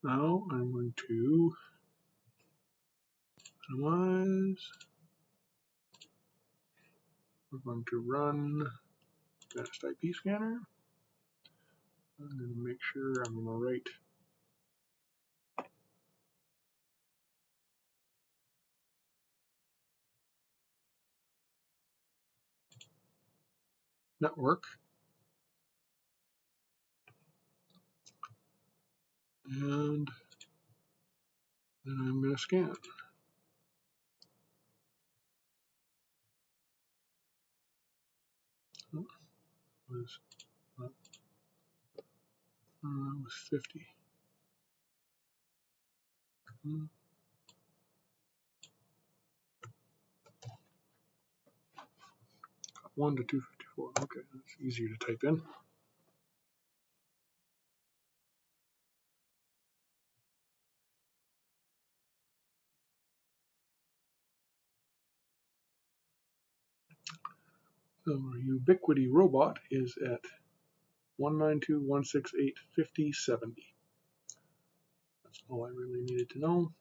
Now I'm going to minimize. We're going to run advanced IP scanner. I'm going to make sure I'm on the right network. And then I'm going to scan. Was 50. 1 to 254. Okay, that's easier to type in. So our Ubiquity robot is at 192.168.50.70. That's all I really needed to know.